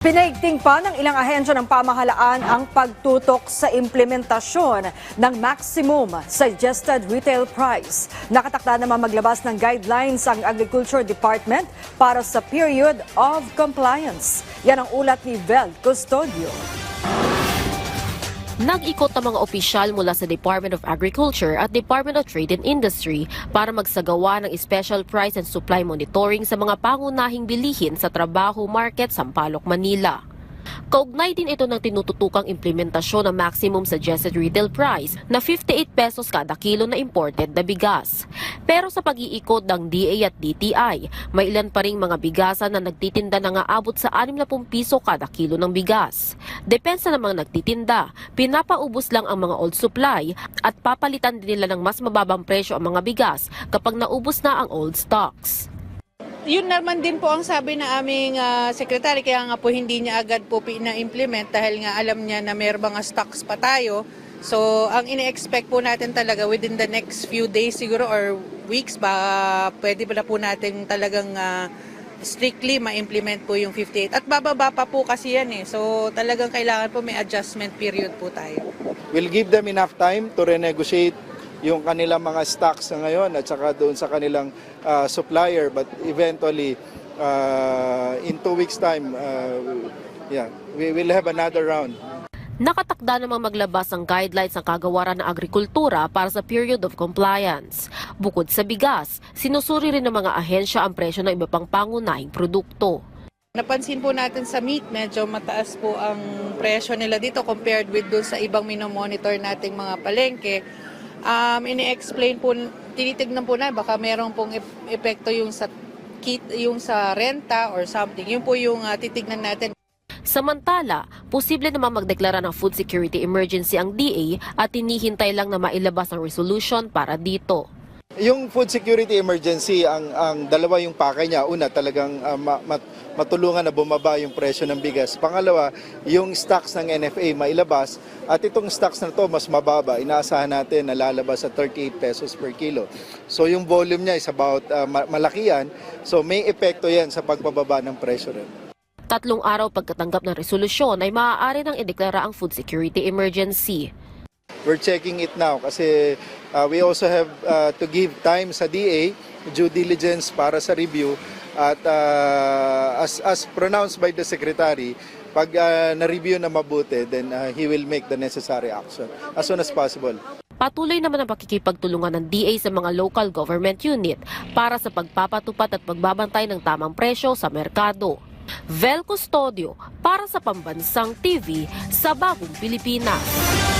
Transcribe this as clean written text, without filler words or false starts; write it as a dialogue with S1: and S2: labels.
S1: Pinaigting pa ng ilang ahensya ng pamahalaan ang pagtutok sa implementasyon ng maximum suggested retail price. Nakatakda naman maglabas ng guidelines ang Agriculture Department para sa period of compliance. Yan ang ulat ni Vel Custodio.
S2: Nag-ikot ang mga opisyal mula sa Department of Agriculture at Department of Trade and Industry para magsagawa ng special price and supply monitoring sa mga pangunahing bilihin sa Trabaho Market, Sampaloc, Manila. Kaugnay din ito ng tinututukang implementasyon ng maximum suggested retail price na 58 pesos kada kilo na imported na bigas. Pero sa pag-iikot ng DA at DTI, may ilan pa ring mga bigasan na nagtitinda na nga abot sa 60 piso kada kilo ng bigas. Depensa ng mga nagtitinda, pinapaubos lang ang mga old supply at papalitan din nila ng mas mababang presyo ang mga bigas kapag naubos na ang old stocks.
S3: Yun naman din po ang sabi na aming secretary, kaya nga po hindi niya agad po pina-implement dahil nga alam niya na may mga stocks pa tayo. So ang ine-expect po natin talaga within the next few days siguro or weeks ba pwede ba na po natin talagang strictly ma-implement po yung 58. At bababa pa po kasi yan eh. So talagang kailangan po may adjustment period po tayo.
S4: We'll give them enough time to renegotiate yung kanilang mga stocks na ngayon at saka doon sa kanilang supplier, but eventually in 2 weeks time we will have another round.
S2: Nakatakda namang maglabas ng guidelines ng kagawaran ng agrikultura para sa period of compliance. Bukod sa bigas, sinusuri rin ng mga ahensya ang presyo ng iba pang pangunahing produkto.
S3: Napansin po natin sa meat, medyo mataas po ang presyo nila dito compared with doon sa ibang minomonitor nating mga palengke. Ini-explain po, tinitignan po na baka merong pong epekto yung sa renta or something. Yun po yung titignan natin.
S2: Samantala, posible naman magdeklara ng food security emergency ang DA at hinihintay lang na mailabas ang resolution para dito.
S4: Yung food security emergency, ang dalawa yung pakay niya. Una, talagang matulungan na bumaba yung presyo ng bigas. Pangalawa, yung stocks ng NFA mailabas. At itong stocks na to mas mababa. Inaasahan natin na lalabas sa 38 pesos per kilo. So yung volume niya is about malaki yan. So may epekto yan sa pagbababa ng presyo rin.
S2: 3 araw pagkatanggap ng resolusyon ay maaari nang ideklara ang food security emergency.
S4: We're checking it now kasi we also have to give time sa DA, due diligence para sa review at as pronounced by the Secretary, pag na-review na mabuti, then he will make the necessary action as soon as possible.
S2: Patuloy naman ang pakikipagtulungan ng DA sa mga local government unit para sa pagpapatupad at pagbabantay ng tamang presyo sa merkado. Vel Custodio para sa Pambansang TV sa Bagong Pilipinas.